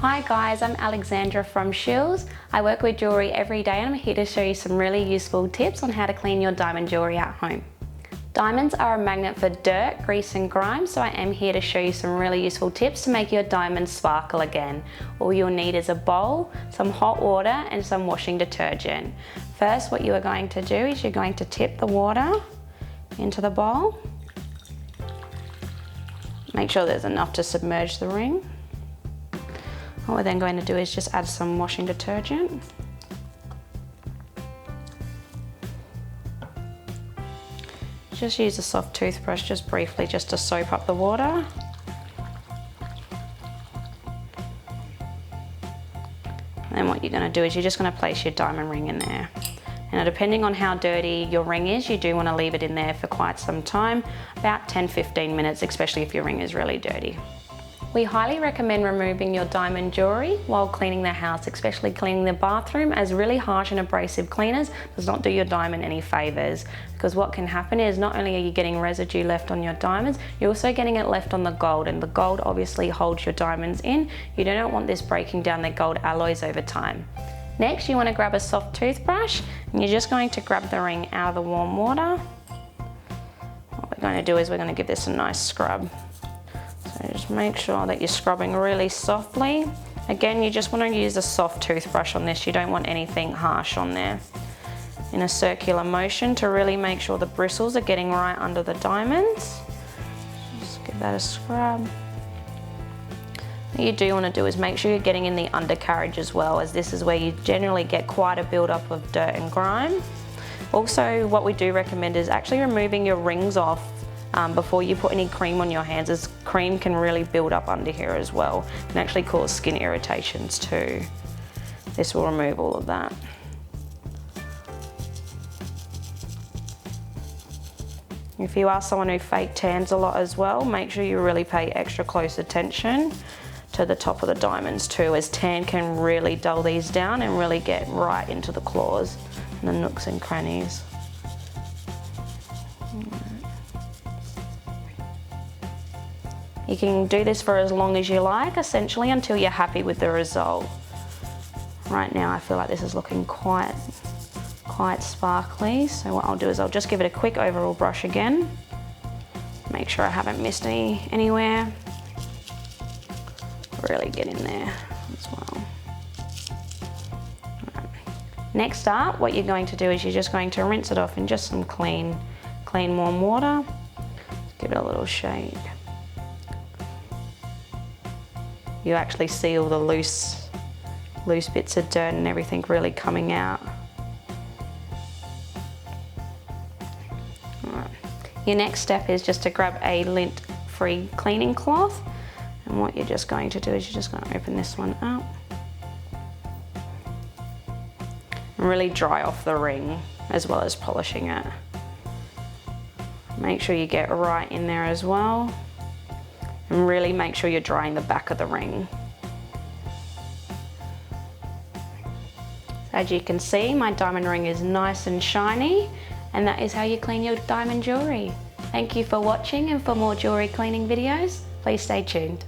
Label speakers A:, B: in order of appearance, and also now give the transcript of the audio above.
A: Hi guys, I'm Alexandra from Shills. I work with jewellery every day and I'm here to show you some really useful tips on how to clean your diamond jewellery at home. Diamonds are a magnet for dirt, grease and grime, so I am here to show you some really useful tips to make your diamonds sparkle again. All you'll need is a bowl, some hot water and some washing detergent. First, what you are going to do is you're going to tip the water into the bowl. Make sure there's enough to submerge the ring. What we're then going to do is just add some washing detergent. Just use a soft toothbrush just briefly just to soap up the water. And then what you're going to do is you're just going to place your diamond ring in there. Now depending on how dirty your ring is, you do want to leave it in there for quite some time, about 10-15 minutes, especially if your ring is really dirty. We highly recommend removing your diamond jewellery while cleaning the house, especially cleaning the bathroom, as really harsh and abrasive cleaners does not do your diamond any favours, because what can happen is not only are you getting residue left on your diamonds, you're also getting it left on the gold, and the gold obviously holds your diamonds in. You do not want this breaking down their gold alloys over time. Next, you want to grab a soft toothbrush and you're just going to grab the ring out of the warm water. What we're going to do is we're going to give this a nice scrub. So just make sure that you're scrubbing really softly. Again, you just want to use a soft toothbrush on this. You don't want anything harsh on there. In a circular motion to really make sure the bristles are getting right under the diamonds. Just give that a scrub. What you do want to do is make sure you're getting in the undercarriage as well, as this is where you generally get quite a build-up of dirt and grime. Also, what we do recommend is actually removing your rings off before you put any cream on your hands, as cream can really build up under here as well and actually cause skin irritations too. This will remove all of that. If you are someone who fake tans a lot as well, make sure you really pay extra close attention to the top of the diamonds too, as tan can really dull these down and really get right into the claws and the nooks and crannies. You can do this for as long as you like, essentially until you're happy with the result. Right now I feel like this is looking quite sparkly, so what I'll do is I'll just give it a quick overall brush again. Make sure I haven't missed anywhere. Really get in there as well. Right. Next up, what you're going to do is you're just going to rinse it off in just some clean warm water. Give it a little shake. You actually see all the loose bits of dirt and everything really coming out. Right. Your next step is just to grab a lint-free cleaning cloth, and what you're just going to do is you're just going to open this one up and really dry off the ring as well as polishing it. Make sure you get right in there as well. And really make sure you're drying the back of the ring. As you can see, my diamond ring is nice and shiny, and that is how you clean your diamond jewellery. Thank you for watching, and for more jewellery cleaning videos, please stay tuned.